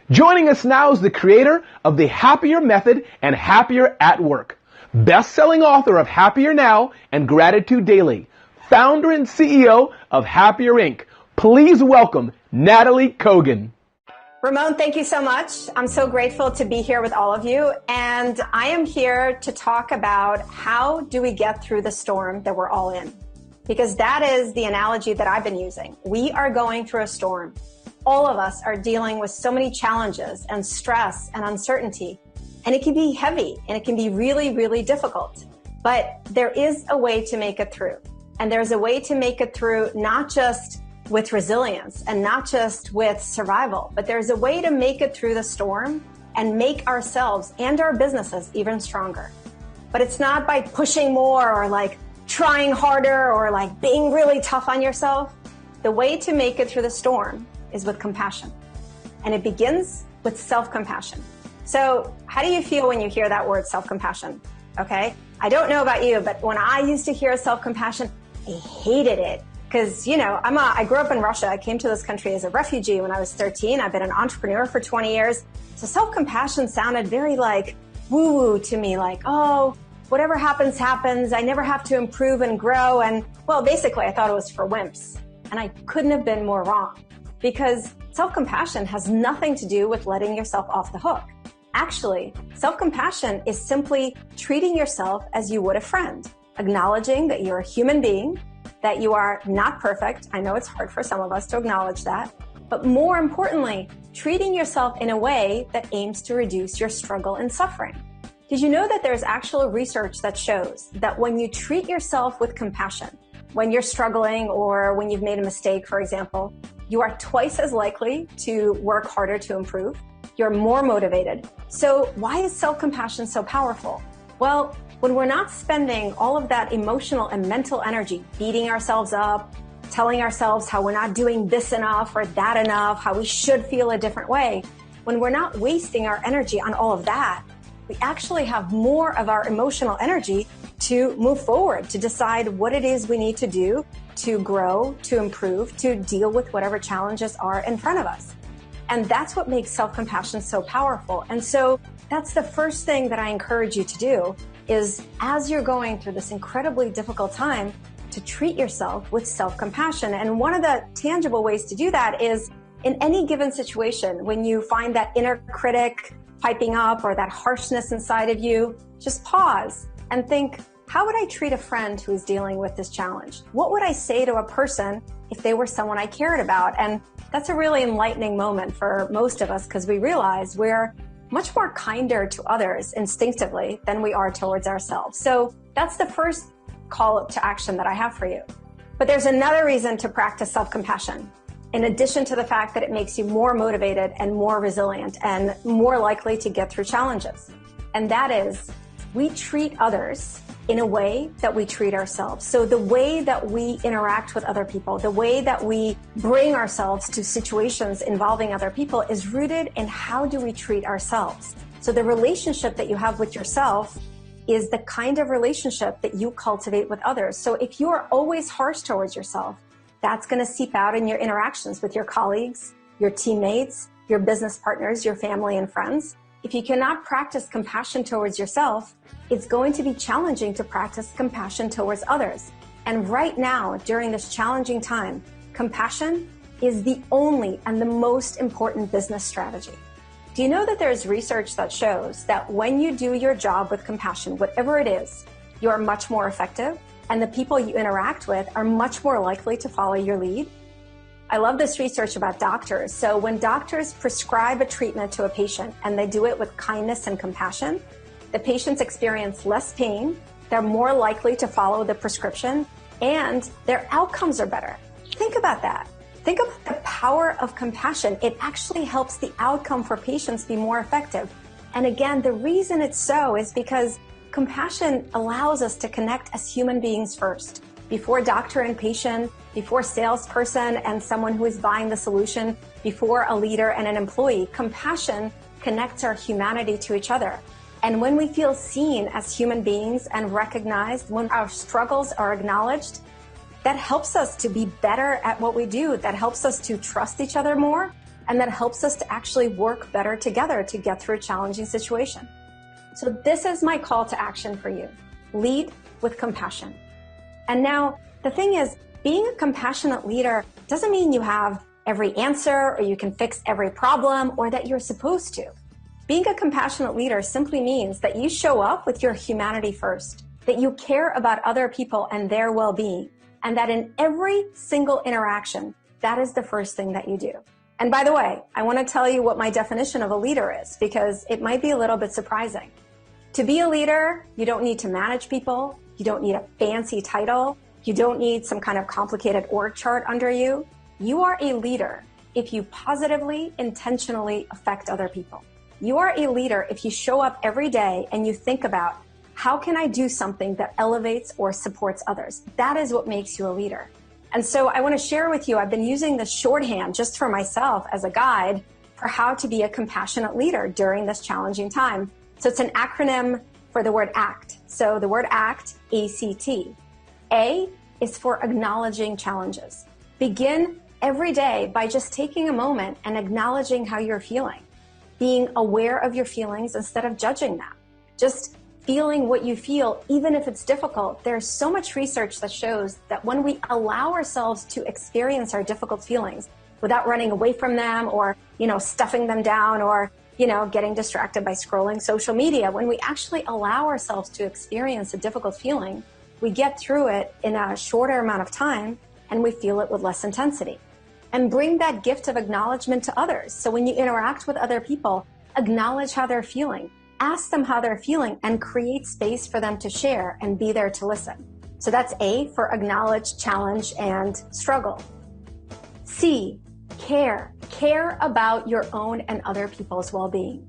Joining us now is the creator of the Happier Method and Happier at Work, best-selling author of Happier Now and Gratitude Daily, founder and CEO of Happier Inc. Please welcome Nataly Kogan. Ramon, thank you so much. I'm so grateful to be here with all of you. And I am here to talk about how do we get through the storm that we're all in? Because that is the analogy that I've been using. We are going through a storm. All of us are dealing with so many challenges and stress and uncertainty. And it can be heavy and it can be really, really difficult. But there is a way to make it through. And there's a way to make it through not just with resilience and not just with survival, but there's a way to make it through the storm and make ourselves and our businesses even stronger. But it's not by pushing more or like trying harder or like being really tough on yourself. The way to make it through the storm is with compassion. And it begins with self-compassion. So how do you feel when you hear that word self-compassion? Okay. I don't know about you, but when I used to hear self-compassion, I hated it. Because, you know, I grew up in Russia. I came to this country as a refugee when I was 13. I've been an entrepreneur for 20 years. So self-compassion sounded very like woo-woo to me, like, oh, whatever happens, happens. I never have to improve and grow. And well, basically, I thought it was for wimps. And I couldn't have been more wrong, because self-compassion has nothing to do with letting yourself off the hook. Actually, self-compassion is simply treating yourself as you would a friend, acknowledging that you're a human being, that you are not perfect. I know it's hard for some of us to acknowledge that, but more importantly, treating yourself in a way that aims to reduce your struggle and suffering. Did you know that there's actual research that shows that when you treat yourself with compassion, when you're struggling or when you've made a mistake, for example, you are twice as likely to work harder to improve. You're more motivated. So why is self-compassion so powerful? Well, when we're not spending all of that emotional and mental energy beating ourselves up, telling ourselves how we're not doing this enough or that enough, how we should feel a different way, when we're not wasting our energy on all of that, we actually have more of our emotional energy to move forward, to decide what it is we need to do to grow, to improve, to deal with whatever challenges are in front of us. And that's what makes self-compassion so powerful. And so that's the first thing that I encourage you to do is, as you're going through this incredibly difficult time, to treat yourself with self-compassion. And one of the tangible ways to do that is in any given situation, when you find that inner critic piping up or that harshness inside of you, just pause and think, how would I treat a friend who is dealing with this challenge? What would I say to a person if they were someone I cared about? And that's a really enlightening moment for most of us, because we realize we're much more kinder to others instinctively than we are towards ourselves. So that's the first call to action that I have for you. But there's another reason to practice self-compassion, in addition to the fact that it makes you more motivated and more resilient and more likely to get through challenges. And that is, we treat others in a way that we treat ourselves. So the way that we interact with other people, the way that we bring ourselves to situations involving other people is rooted in how do we treat ourselves. So the relationship that you have with yourself is the kind of relationship that you cultivate with others. So if you are always harsh towards yourself, that's going to seep out in your interactions with your colleagues, your teammates, your business partners, your family and friends. If you cannot practice compassion towards yourself, it's going to be challenging to practice compassion towards others. And right now, during this challenging time, compassion is the only and the most important business strategy. Do you know that there's research that shows that when you do your job with compassion, whatever it is, you are much more effective, and the people you interact with are much more likely to follow your lead? I love this research about doctors. So when doctors prescribe a treatment to a patient and they do it with kindness and compassion, the patients experience less pain, they're more likely to follow the prescription, and their outcomes are better. Think about that. Think about the power of compassion. It actually helps the outcome for patients be more effective. And again, the reason it's so is because compassion allows us to connect as human beings first. Before doctor and patient, before salesperson and someone who is buying the solution, before a leader and an employee, compassion connects our humanity to each other. And when we feel seen as human beings and recognized, when our struggles are acknowledged, that helps us to be better at what we do. That helps us to trust each other more. and that helps us to actually work better together to get through a challenging situation. So this is my call to action for you. Lead with compassion. And now the thing is, being a compassionate leader doesn't mean you have every answer or you can fix every problem or that you're supposed to. Being a compassionate leader simply means that you show up with your humanity first, that you care about other people and their well-being, and that in every single interaction, that is the first thing that you do. And by the way, I want to tell you what my definition of a leader is, because it might be a little bit surprising. To be a leader, you don't need to manage people. You don't need a fancy title. You don't need some kind of complicated org chart under you. You are a leader if you positively, intentionally affect other people. You are a leader if you show up every day and you think about, how can I do something that elevates or supports others? That is what makes you a leader. And so I want to share with you, I've been using this shorthand just for myself as a guide for how to be a compassionate leader during this challenging time. So it's an acronym for the word ACT. So the word ACT, A-C-T. A is for acknowledging challenges. Begin every day by just taking a moment and acknowledging how you're feeling. Being aware of your feelings instead of judging them. Just feeling what you feel, even if it's difficult. There's so much research that shows that when we allow ourselves to experience our difficult feelings without running away from them or, stuffing them down or, getting distracted by scrolling social media, when we actually allow ourselves to experience a difficult feeling, we get through it in a shorter amount of time and we feel it with less intensity. And bring that gift of acknowledgement to others. So when you interact with other people, acknowledge how they're feeling. Ask them how they're feeling and create space for them to share and be there to listen. So that's A for acknowledge, challenge, and struggle. C, care. Care about your own and other people's well-being.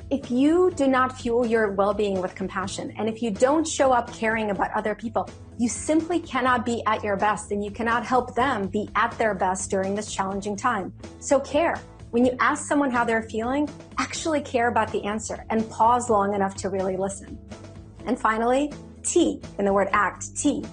If you do not fuel your well-being with compassion, and if you don't show up caring about other people, you simply cannot be at your best and you cannot help them be at their best during this challenging time. So care. When you ask someone how they're feeling, actually care about the answer and pause long enough to really listen. And finally, T in the word ACT, T.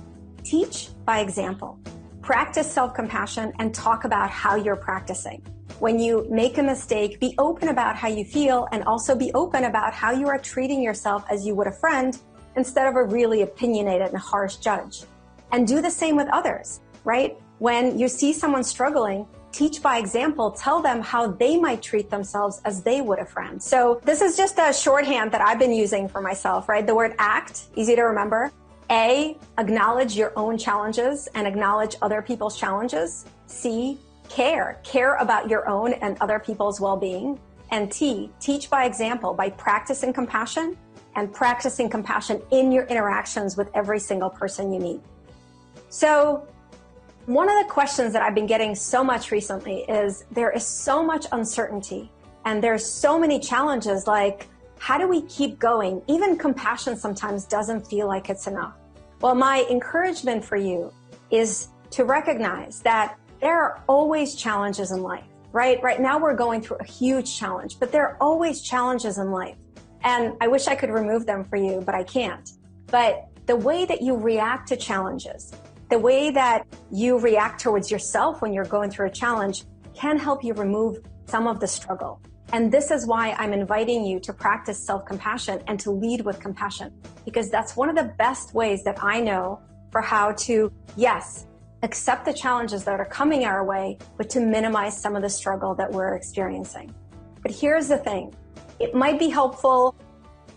Teach by example. Practice self-compassion and talk about how you're practicing. When you make a mistake, be open about how you feel and also be open about how you are treating yourself as you would a friend instead of a really opinionated and harsh judge. And do the same with others, right? When you see someone struggling, teach by example, tell them how they might treat themselves as they would a friend. So this is just a shorthand that I've been using for myself, right? The word ACT, easy to remember. A, acknowledge your own challenges and acknowledge other people's challenges. C, care about your own and other people's well-being. And T, teach by example by practicing compassion and practicing compassion in your interactions with every single person you meet. So one of the questions that I've been getting so much recently is there is so much uncertainty and there's so many challenges, like how do we keep going? Even compassion sometimes doesn't feel like it's enough. Well, my encouragement for you is to recognize that there are always challenges in life, right? Right now we're going through a huge challenge, but there are always challenges in life. And I wish I could remove them for you, but I can't. But the way that you react to challenges, the way that you react towards yourself when you're going through a challenge can help you remove some of the struggle. And this is why I'm inviting you to practice self-compassion and to lead with compassion, because that's one of the best ways that I know for how to, yes, accept the challenges that are coming our way, but to minimize some of the struggle that we're experiencing. But here's the thing. It might be helpful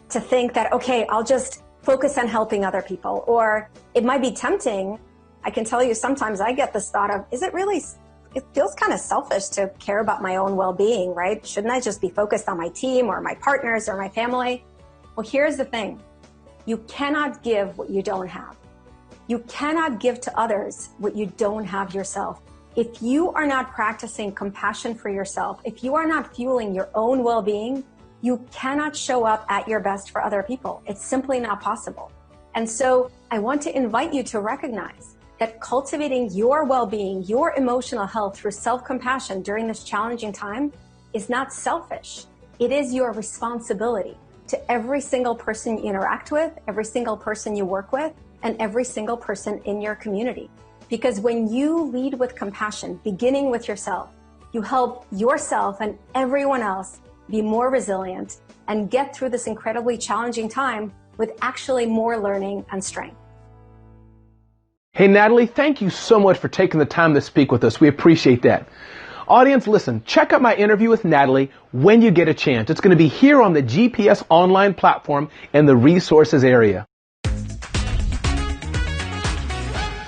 to think that, okay, I'll just focus on helping other people. Or it might be tempting. I can tell you sometimes I get this thought of, it feels kind of selfish to care about my own well-being, right? Shouldn't I just be focused on my team or my partners or my family? Well, here's the thing. You cannot give what you don't have. You cannot give to others what you don't have yourself. If you are not practicing compassion for yourself, if you are not fueling your own well-being, you cannot show up at your best for other people. It's simply not possible. And so I want to invite you to recognize that cultivating your well-being, your emotional health through self-compassion during this challenging time is not selfish. It is your responsibility to every single person you interact with, every single person you work with, and every single person in your community. Because when you lead with compassion, beginning with yourself, you help yourself and everyone else be more resilient and get through this incredibly challenging time with actually more learning and strength. Hey, Nataly, thank you so much for taking the time to speak with us. We appreciate that. Audience, listen, check out my interview with Nataly when you get a chance. It's going to be here on the GPS online platform in the resources area.